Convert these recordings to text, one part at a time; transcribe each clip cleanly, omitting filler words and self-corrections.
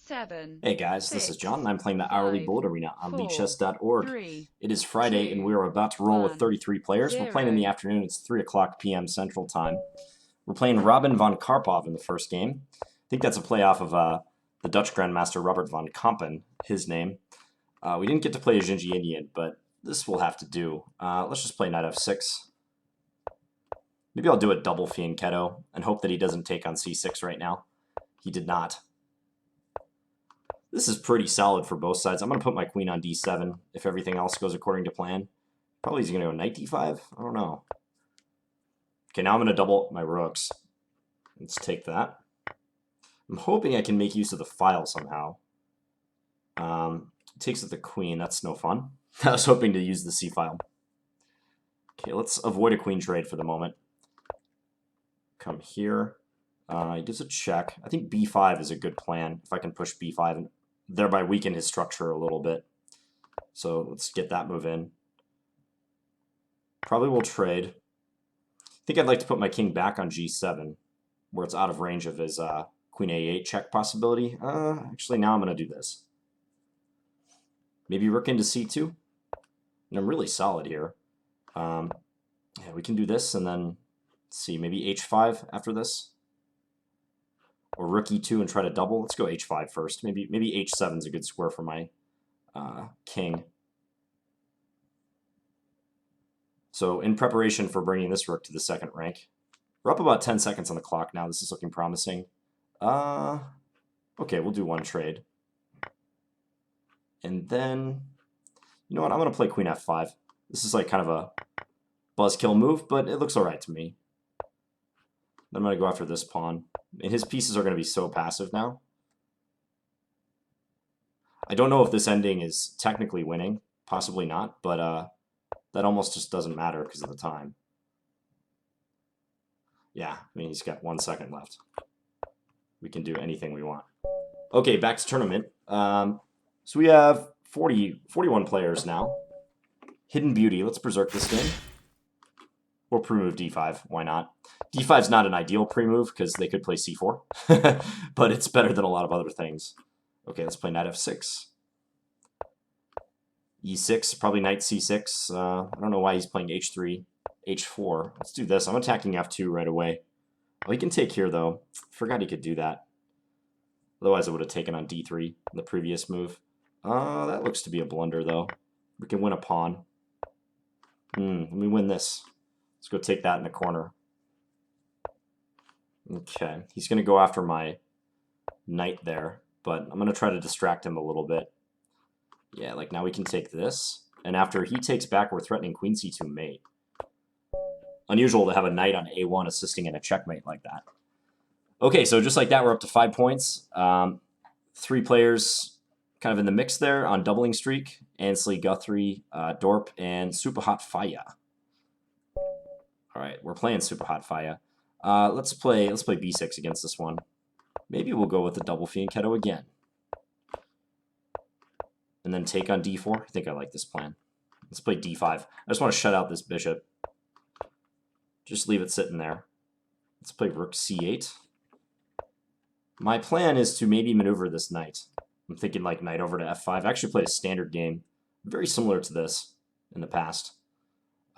7, Hey guys, this is John, and 6, I'm playing the Hourly 5, Bullet Arena on 4, Lichess.org. 3, It is Friday, and we 2, are about to roll with 1, 33 players. We're playing in the 0. afternoon. It's 3 o'clock p.m. Central Time. We're playing Robin von Karpov in the first game. I think that's a playoff of the Dutch Grandmaster Robert von Kampen, his name. We didn't get to play a Gingy Indian, but this will have to do. Let's just play knight f6. Maybe I'll do a double fianchetto and hope that he doesn't take on c6 right now. He did not. This is pretty solid for both sides. I'm going to put my queen on d7 if everything else goes according to plan. Probably he's going to go knight d5. I don't know. Okay, now I'm going to double my rooks. Let's take that. I'm hoping I can make use of the file somehow. Takes with the queen. That's no fun. I was hoping to use the c file. Okay, let's avoid a queen trade for the moment. Come here. He gives a check. I think b5 is a good plan if I can push b5 and thereby weaken his structure a little bit. So let's get that move in. Probably will trade. I think I'd like to put my king back on g7, where it's out of range of his queen a8 check possibility. Actually, now I'm going to do this. Maybe rook into c2. And I'm really solid here. Yeah, we can do this, and then let's see, maybe h5 after this. Or rook e2 and try to double. Let's go h5 first. Maybe h7 is a good square for my king. So in preparation for bringing this rook to the second rank, we're up about 10 seconds on the clock now. This is looking promising. Okay, we'll do one trade. And then, you know what? I'm going to play queen f5. This is like kind of a buzzkill move, but it looks all right to me. Then I'm going to go after this pawn. And his pieces are going to be so passive now. I don't know if this ending is technically winning. Possibly not, but that almost just doesn't matter because of the time. Yeah, I mean, he's got 1 second left. We can do anything we want. Okay, back to tournament. So we have 41 players now. Hidden Beauty. Let's berserk this game. Or pre-move d5. Why not? d5 is not an ideal pre-move because they could play c4. But it's better than a lot of other things. Okay, let's play knight f6. e6, probably knight c6. I don't know why he's playing h3, h4. Let's do this. I'm attacking f2 right away. Oh, he can take here, though. Forgot he could do that. Otherwise, I would have taken on d3 in the previous move. That looks to be a blunder, though. We can win a pawn. Let me win this. Let's go take that in the corner. Okay, he's going to go after my knight there, but I'm going to try to distract him a little bit. Yeah, like now we can take this, and after he takes back, we're threatening queen c2 mate. Unusual to have a knight on a1 assisting in a checkmate like that. Okay, so just like that, we're up to 5 points. 3 players kind of in the mix there on doubling streak. Ansley, Guthrie, Dorp, and Superhot Faya. All right, we're playing Superhot Faya. Let's play b6 against this one. Maybe we'll go with the double fianchetto again. And then take on d4. I think I like this plan. Let's play d5. I just want to shut out this bishop. Just leave it sitting there. Let's play rook c8. My plan is to maybe maneuver this knight. I'm thinking like knight over to f5. I actually played a standard game very similar to this in the past.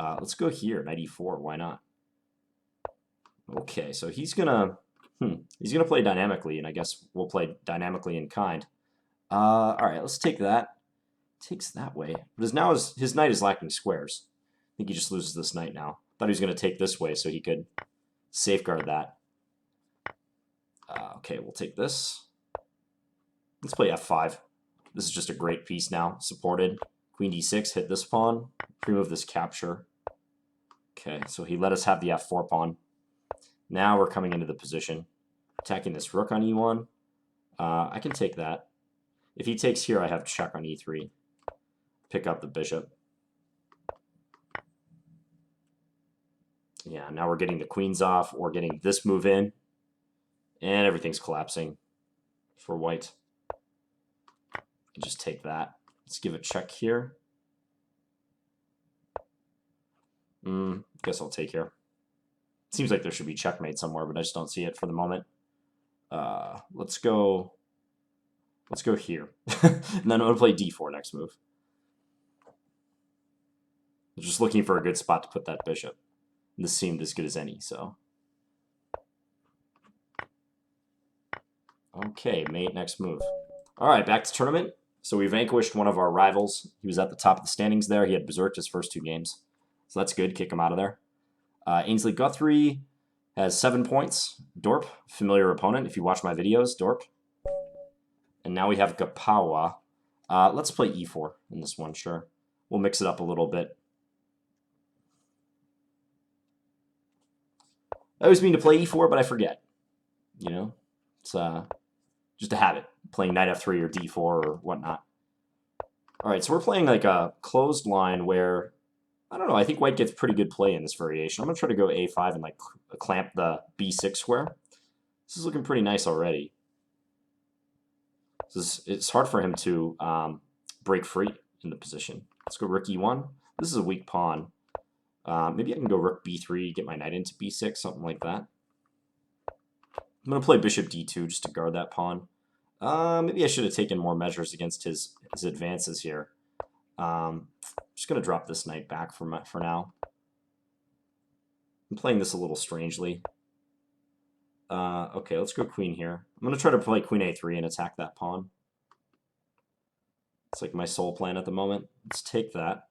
Let's go here, knight e4. Why not? Okay, so he's gonna play dynamically, and I guess we'll play dynamically in kind. All right, let's take that. Takes that way, but now his knight is lacking squares. I think he just loses this knight now. Thought he was going to take this way so he could safeguard that. Okay, we'll take this. Let's play f5. This is just a great piece now, supported. Queen d6, hit this pawn, pre-move this capture. Okay, so he let us have the f4 pawn. Now we're coming into the position, attacking this rook on e1. I can take that. If he takes here, I have check on e3. Pick up the bishop. Yeah, now we're getting the queens off, or getting this move in, and everything's collapsing for white. Just take that. Let's give a check here. Guess I'll take here. Seems like there should be checkmate somewhere, but I just don't see it for the moment. Let's go Let's go here. And then I'm going to play d4 next move. I'm just looking for a good spot to put that bishop. And this seemed as good as any, so. Okay, mate, next move. All right, back to tournament. So we vanquished one of our rivals. He was at the top of the standings there. He had berserked his first 2 games. So that's good. Kick him out of there. Ainsley Guthrie has 7 points. Dorp, familiar opponent. If you watch my videos, Dorp. And now we have Gapawa. Let's play e4 in this one, sure. We'll mix it up a little bit. I always mean to play e4, but I forget. You know, it's just a habit. Playing knight f3 or d4 or whatnot. All right, so we're playing like a closed line where, I don't know, I think white gets pretty good play in this variation. I'm going to try to go a5 and like clamp the b6 square. This is looking pretty nice already. It's hard for him to break free in the position. Let's go rook e1. This is a weak pawn. Maybe I can go rook b3, get my knight into b6, something like that. I'm going to play bishop d2 just to guard that pawn. Maybe I should have taken more measures against his advances here. Just going to drop this knight back for now. I'm playing this a little strangely. Okay, let's go queen here. I'm going to try to play queen a3 and attack that pawn. It's like my sole plan at the moment. Let's take that.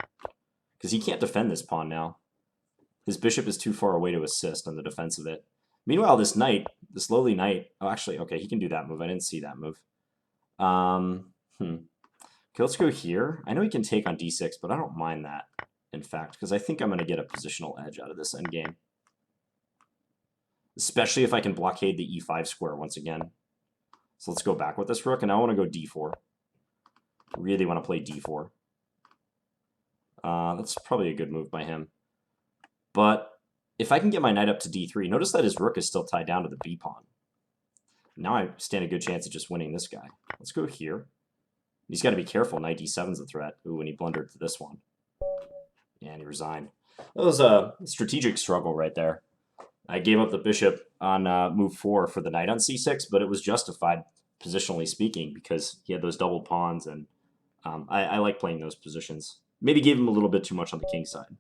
Because he can't defend this pawn now. His bishop is too far away to assist on the defense of it. Meanwhile, this knight, this lowly knight... Oh, actually, okay, he can do that move. I didn't see that move. Okay, let's go here. I know he can take on d6, but I don't mind that, in fact, because I think I'm going to get a positional edge out of this endgame. Especially if I can blockade the e5 square once again. So let's go back with this rook, and I want to go d4. Really want to play d4. That's probably a good move by him. But if I can get my knight up to d3, notice that his rook is still tied down to the b pawn. Now I stand a good chance of just winning this guy. Let's go here. He's got to be careful. Knight d7 is a threat. Ooh, and he blundered to this one. Yeah, and he resigned. That was a strategic struggle right there. I gave up the bishop on move 4 for the knight on c6, but it was justified, positionally speaking, because he had those double pawns, and I like playing those positions. Maybe gave him a little bit too much on the king side.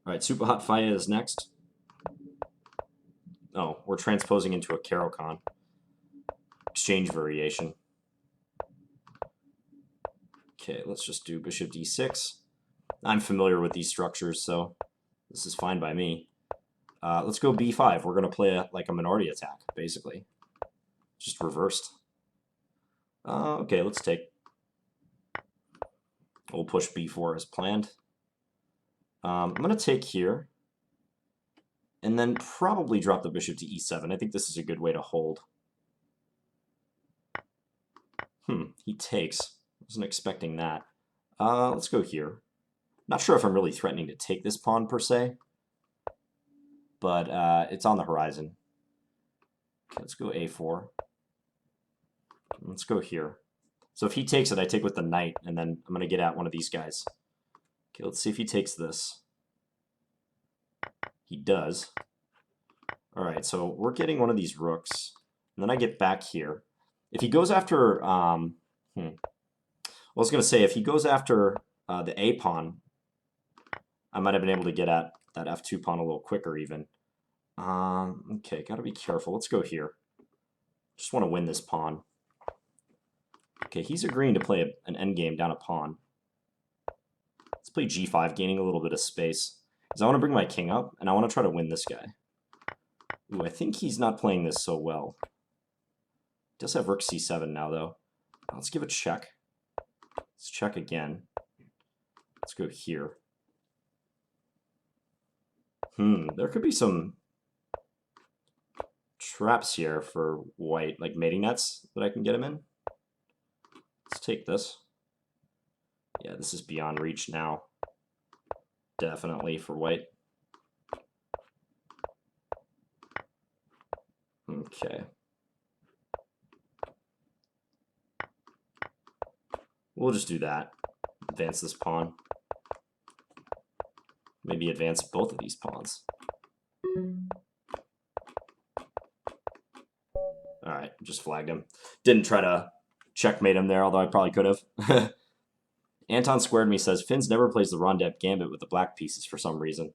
All right, Super Hot Faya is next. Oh, we're transposing into a Caro-Kann. Exchange variation. Okay, let's just do bishop d6. I'm familiar with these structures, so this is fine by me. Let's go b5. We're going to play like a minority attack, basically. Just reversed. Okay, let's take. We'll push b4 as planned. I'm going to take here. And then probably drop the bishop to e7. I think this is a good way to hold. He takes. Wasn't expecting that. Let's go here. Not sure if I'm really threatening to take this pawn per se. But it's on the horizon. Okay, let's go a4. Let's go here. So if he takes it, I take with the knight, and then I'm going to get at one of these guys. Okay, let's see if he takes this. He does. All right, so we're getting one of these rooks. And then I get back here. If he goes after... Well, I was going to say, if he goes after the a pawn, I might have been able to get at that f2 pawn a little quicker even. Okay, got to be careful. Let's go here. Just want to win this pawn. Okay, he's agreeing to play an endgame down a pawn. Let's play g5, gaining a little bit of space. Because I want to bring my king up, and I want to try to win this guy. Ooh, I think he's not playing this so well. He does have rook c7 now, though. Let's give a check. Let's check again. Let's go here. There could be some traps here for white, like mating nets that I can get him in. Let's take this. Yeah, this is beyond reach now. Definitely for white. Okay. We'll just do that. Advance this pawn. Maybe advance both of these pawns. Alright, just flagged him. Didn't try to checkmate him there, although I probably could have. Anton squared me says, Finns never plays the Rondep Gambit with the black pieces for some reason.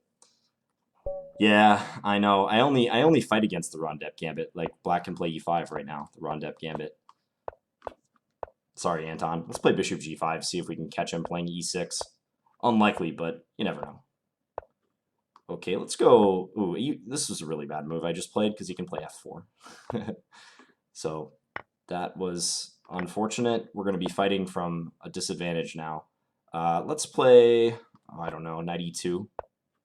Yeah, I know. I only fight against the Rondep Gambit. Like, black can play e5 right now, the Rondep Gambit. Sorry, Anton. Let's play bishop g5, see if we can catch him playing e6. Unlikely, but you never know. Okay, let's go. Ooh, this was a really bad move I just played because he can play f4. So that was unfortunate. We're going to be fighting from a disadvantage now. Let's play, I don't know, knight e2,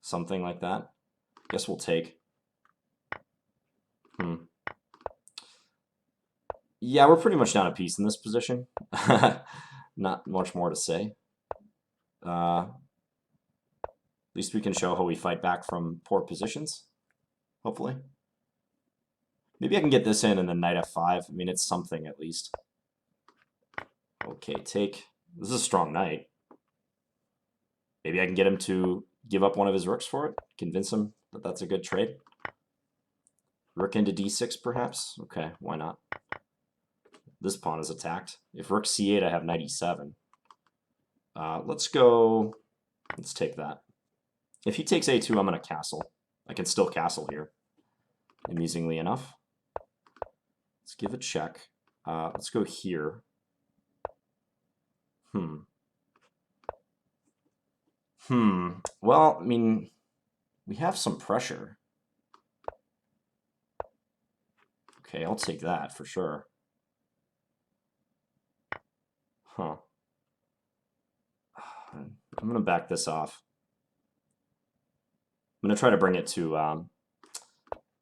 something like that. Guess we'll take. Yeah, we're pretty much down a piece in this position. Not much more to say. At least we can show how we fight back from poor positions, hopefully. Maybe I can get this in and then knight f5. I mean, it's something at least. Okay, take. This is a strong knight. Maybe I can get him to give up one of his rooks for it. Convince him that that's a good trade. Rook into d6, perhaps? Okay, why not? This pawn is attacked. If rook c8, I have knight e7. Let's go... Let's take that. If he takes a2, I'm going to castle. I can still castle here, amusingly enough. Let's give a check. Let's go here. Well, I mean, we have some pressure. Okay, I'll take that for sure. Huh. I'm going to back this off. I'm going to try to bring it to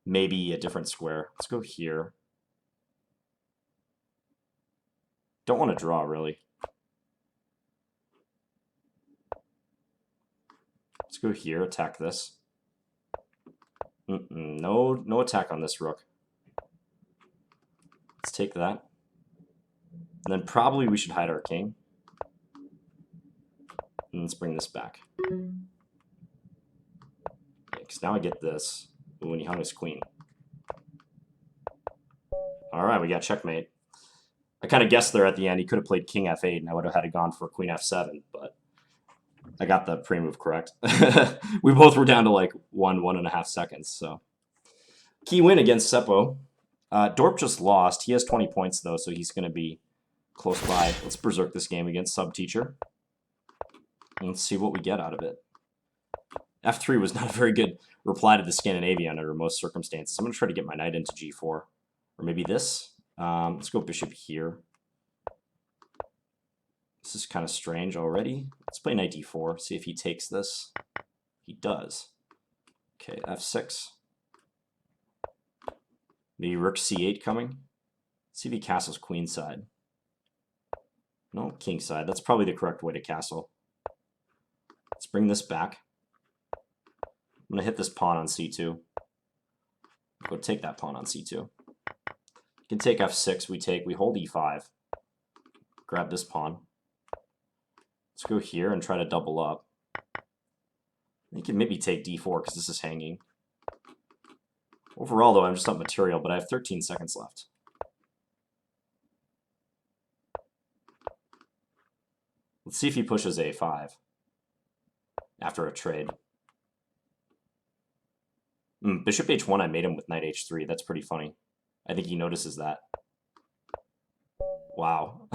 maybe a different square. Let's go here. Don't want to draw, really. Let's go here, attack this. No attack on this rook. Let's take that. And then probably we should hide our king. And let's bring this back. Because now I get this. Ooh, and he hung his queen. Alright, we got checkmate. I kind of guessed there at the end he could have played king f8 and I would have had it gone for queen f7, but I got the pre-move correct. We both were down to like 1.5 seconds, so. Key win against Seppo. Dorp just lost. He has 20 points, though, so he's going to be close by. Let's berserk this game against Sub-Teacher. Let's see what we get out of it. F3 was not a very good reply to the Scandinavian under most circumstances. I'm going to try to get my knight into g4. Or maybe this. Let's go bishop here. This is kind of strange already. Let's play knight d4, see if he takes this. He does. Okay, f6. Maybe rook c8 coming. Let's see if he castles queenside. No, kingside. That's probably the correct way to castle. Let's bring this back. I'm going to hit this pawn on c2. Go take that pawn on c2. You can take f6. We hold e5. Grab this pawn. Let's go here and try to double up. You can maybe take d4 because this is hanging. Overall, though, I'm just up material, but I have 13 seconds left. Let's see if he pushes a5 after a trade. Bishop h1, I made him with knight h3. That's pretty funny. I think he notices that. Wow.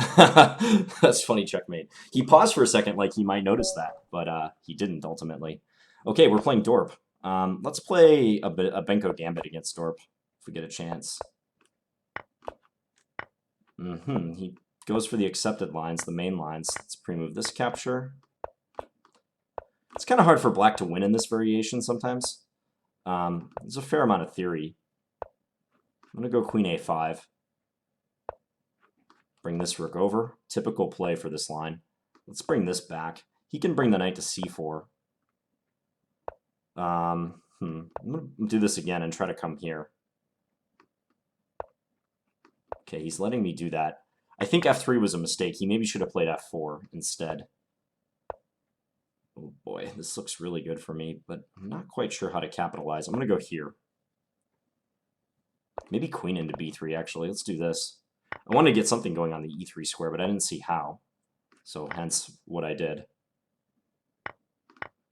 That's funny checkmate. He paused for a second like he might notice that, but he didn't ultimately. Okay, we're playing Dorp. Let's play a Benko Gambit against Dorp if we get a chance. He goes for the accepted lines, the main lines. Let's pre-move this capture. It's kind of hard for black to win in this variation sometimes. There's a fair amount of theory. I'm going to go queen a5. Bring this rook over. Typical play for this line. Let's bring this back. He can bring the knight to c4. I'm going to do this again and try to come here. Okay, he's letting me do that. I think f3 was a mistake. He maybe should have played f4 instead. Oh boy, this looks really good for me, but I'm not quite sure how to capitalize. I'm going to go here. Maybe queen into b3, actually. Let's do this. I wanted to get something going on the e3 square, but I didn't see how. So hence what I did.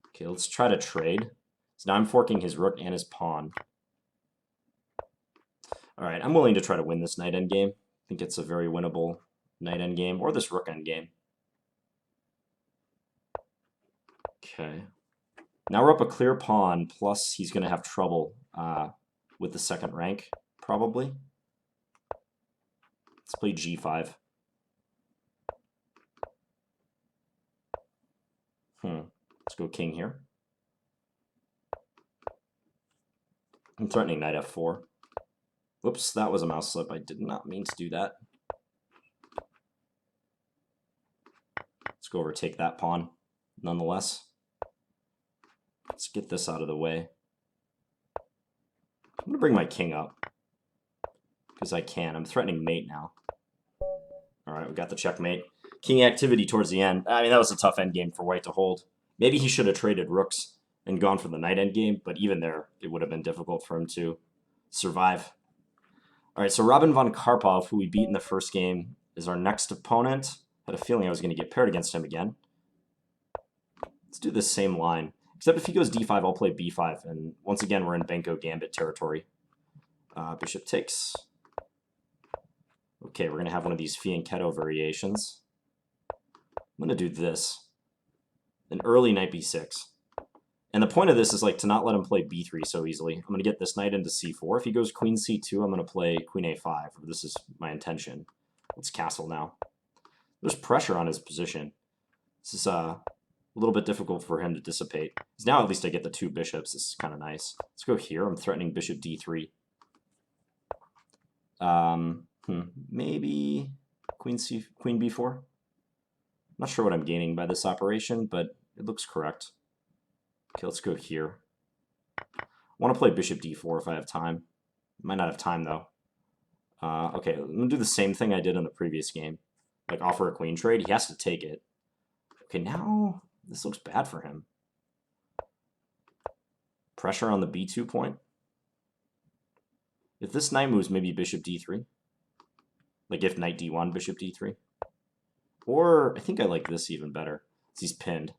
Okay, let's try to trade. So now I'm forking his rook and his pawn. Alright, I'm willing to try to win this knight endgame. I think it's a very winnable knight endgame, or this rook endgame. Okay. Now we're up a clear pawn, plus he's going to have trouble with the second rank, probably. Let's play g5. Let's go king here. I'm threatening knight f4. Whoops, that was a mouse slip. I did not mean to do that. Let's go overtake that pawn, nonetheless. Let's get this out of the way. I'm going to bring my king up, because I can. I'm threatening mate now. Alright, we got the checkmate. King activity towards the end. I mean, that was a tough endgame for white to hold. Maybe he should have traded rooks and gone for the knight endgame, but even there, it would have been difficult for him to survive. Alright, so Robin von Karpov, who we beat in the first game, is our next opponent. Had a feeling I was going to get paired against him again. Let's do the same line. Except if he goes d5, I'll play b5, and once again, we're in Benko Gambit territory. Bishop takes. Okay, we're going to have one of these fianchetto variations. I'm going to do this. An early knight b6. And the point of this is like to not let him play b3 so easily. I'm going to get this knight into c4. If he goes queen c2, I'm going to play queen a5. This is my intention. Let's castle now. There's pressure on his position. This is a little bit difficult for him to dissipate. Because now at least I get the two bishops. This is kind of nice. Let's go here. I'm threatening bishop d3. Maybe queen b4. Not sure what I'm gaining by this operation, but it looks correct. Okay, let's go here. I want to play bishop d4 if I have time. Might not have time, though. Okay, I'm going to do the same thing I did in the previous game. Like, offer a queen trade. He has to take it. Okay, now this looks bad for him. Pressure on the b2 point. If this knight moves, maybe bishop d3. Like, if knight d1, bishop d3. Or, I think I like this even better. He's pinned.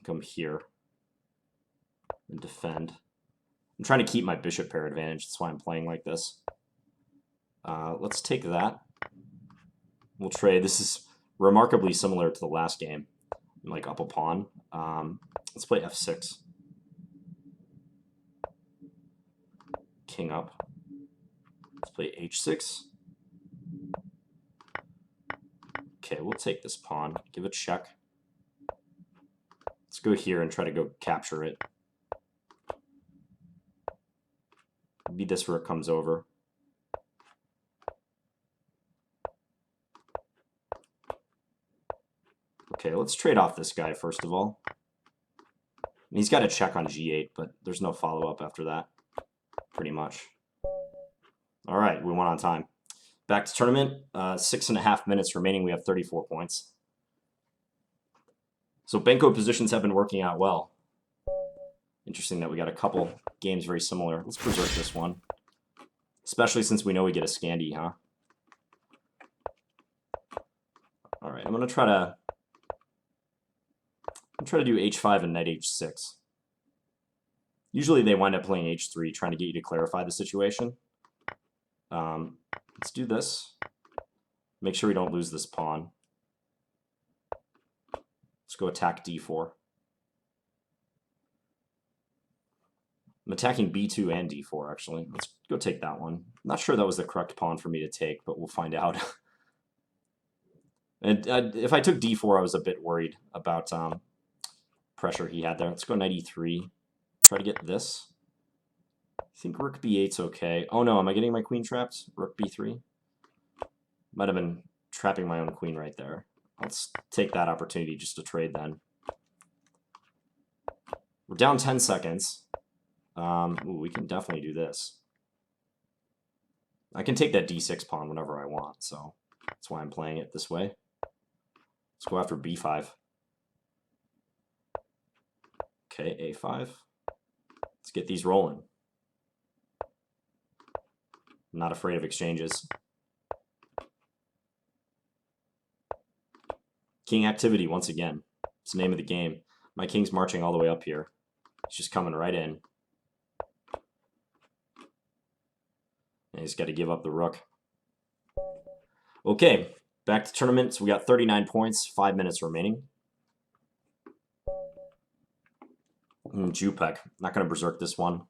Come here and defend. I'm trying to keep my bishop pair advantage. That's why I'm playing like this. Let's take that. We'll trade. This is remarkably similar to the last game. I'm like up a pawn. Let's play f6. King up. Let's play h6. Okay, we'll take this pawn. Give a check. Let's go here and try to go capture it. Maybe this rook comes over. Okay, let's trade off this guy first of all. He's got a check on g8, but there's no follow-up after that, pretty much. All right, we went on time. Back to tournament, 6.5 minutes remaining. We have 34 points. So Benko positions have been working out well. Interesting that we got a couple games very similar. Let's preserve this one, especially since we know we get a Scandi, huh? All right, I'm gonna try to do h5 and knight h6. Usually they wind up playing h3, trying to get you to clarify the situation. Let's do this. Make sure we don't lose this pawn. Let's go attack d4. I'm attacking b2 and d4, actually. Let's go take that one. I'm not sure that was the correct pawn for me to take, but we'll find out. And if I took d4, I was a bit worried about pressure he had there. Let's go knight e3. Try to get this. I think rook b8's okay. Oh no, am I getting my queen trapped? Rook b3? Might have been trapping my own queen right there. Let's take that opportunity just to trade then. We're down 10 seconds. We can definitely do this. I can take that d6 pawn whenever I want, so that's why I'm playing it this way. Let's go after b5. Okay, a5. Let's get these rolling. Not afraid of exchanges. King activity once again. It's the name of the game. My king's marching all the way up here. He's just coming right in. And he's got to give up the rook. Okay, back to tournament. So we got 39 points, 5 minutes remaining. Jupek. Not going to berserk this one.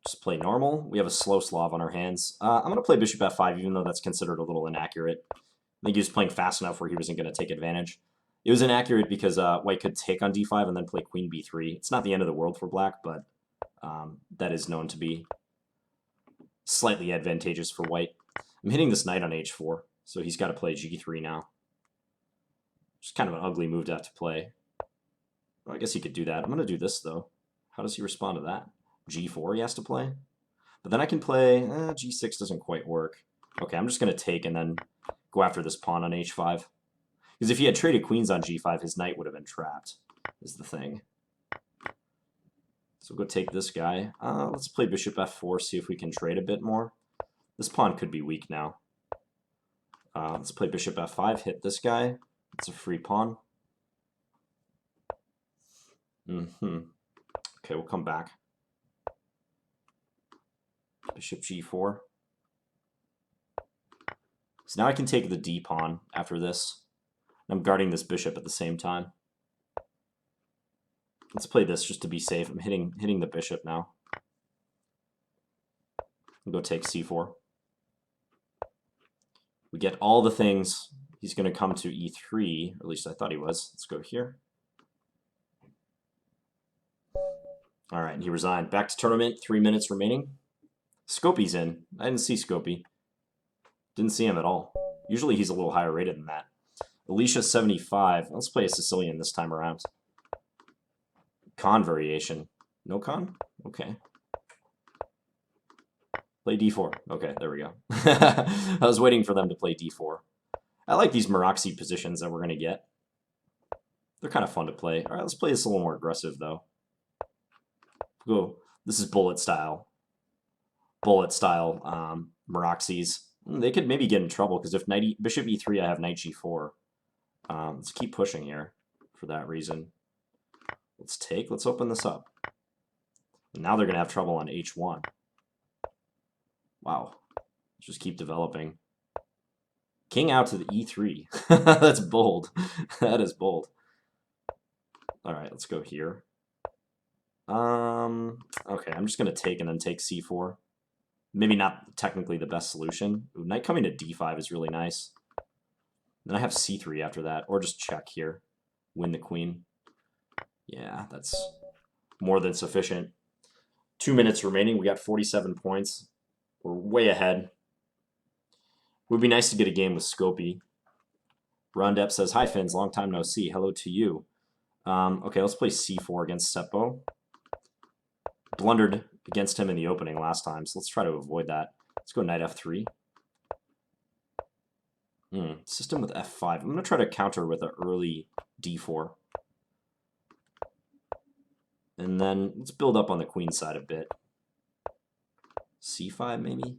Just play normal. We have a slow Slav on our hands. I'm going to play bishop f5, even though that's considered a little inaccurate. I think he was playing fast enough where he wasn't going to take advantage. It was inaccurate because white could take on d5 and then play queen b3. It's not the end of the world for black, but that is known to be slightly advantageous for white. I'm hitting this knight on h4, so he's got to play g3 now. Just kind of an ugly move to have to play. Well, I guess he could do that. I'm going to do this, though. How does he respond to that? g4 he has to play? But then I can play... g6 doesn't quite work. Okay, I'm just going to take and then go after this pawn on h5. Because if he had traded queens on g5, his knight would have been trapped, is the thing. So we'll go take this guy. Let's play bishop f4, see if we can trade a bit more. This pawn could be weak now. Let's play bishop f5, hit this guy. It's a free pawn. Okay, we'll come back. Bishop g4. So now I can take the d pawn after this. I'm guarding this bishop at the same time. Let's play this just to be safe. I'm hitting the bishop now. I'll go take c4. We get all the things. He's going to come to e3, or at least I thought he was. Let's go here. All right, he resigned. Back to tournament, 3 minutes remaining. Scopey's in. I didn't see Scopey. Didn't see him at all. Usually he's a little higher rated than that. Alicia 75. Let's play a Sicilian this time around. Con variation. No con? Okay. Play d4. Okay, there we go. I was waiting for them to play d4. I like these Meraxi positions that we're going to get. They're kind of fun to play. All right, let's play this a little more aggressive, though. Go. This is bullet style. Bullet style Meraxis. They could maybe get in trouble, because if bishop e3, I have knight g4. Let's keep pushing here for that reason. Let's take. Let's open this up. And now they're going to have trouble on h1. Wow. Just keep developing. King out to the e3. That's bold. That is bold. All right, let's go here. Okay, I'm just going to take and then take c4. Maybe not technically the best solution. Ooh, knight coming to d5 is really nice. Then I have c3 after that, or just check here. Win the queen. Yeah, that's more than sufficient. 2 minutes remaining. We got 47 points. We're way ahead. Would be nice to get a game with Scopey. Rondep says, "Hi, Finns. Long time no see. Hello to you." Okay, let's play c4 against Seppo. Blundered against him in the opening last time, so let's try to avoid that. Let's go knight f3. System with f5. I'm going to try to counter with an early d4. And then let's build up on the queen side a bit. c5 maybe?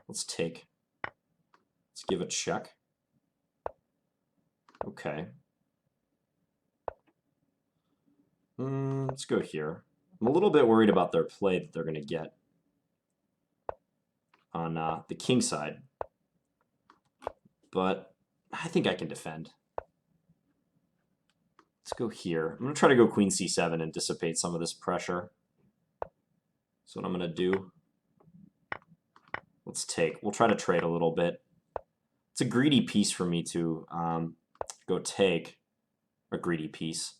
Let's take. Let's give a check. Okay. Let's go here. I'm a little bit worried about their play that they're going to get on the king side. But I think I can defend. Let's go here. I'm going to try to go queen c7 and dissipate some of this pressure. That's what I'm going to do. Let's take. We'll try to trade a little bit. It's a greedy piece for me to go take a greedy piece.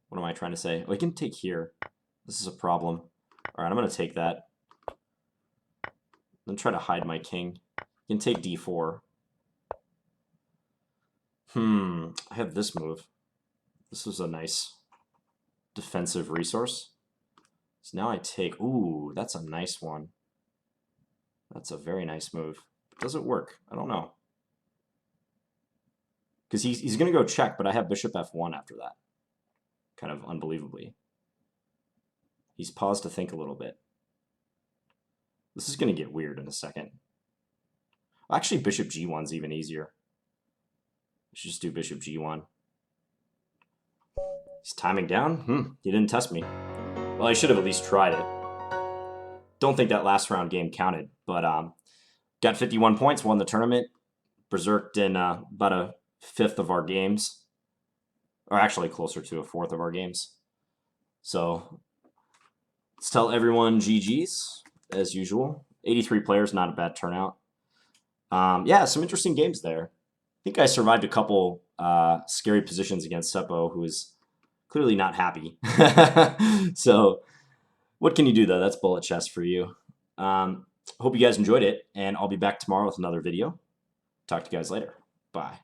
What am I trying to say? Oh, I can take here. This is a problem. All right, I'm going to take that. Then try to hide my king. You can take d4. I have this move. This is a nice defensive resource. So now I take... Ooh, that's a nice one. That's a very nice move. Does it work? I don't know. Because he's going to go check, but I have bishop f1 after that. Kind of unbelievably. He's paused to think a little bit. This is going to get weird in a second. Actually, bishop g1's even easier. Let's just do bishop g1. He's timing down? He didn't test me. Well, I should have at least tried it. Don't think that last round game counted, but got 51 points, won the tournament, berserked in about a fifth of our games, or actually closer to a fourth of our games. So let's tell everyone GG's, as usual. 83 players, not a bad turnout. Yeah, some interesting games there. I think I survived a couple scary positions against Seppo, who is clearly not happy. So what can you do, though? That's bullet chess for you. Hope you guys enjoyed it, and I'll be back tomorrow with another video. Talk to you guys later. Bye.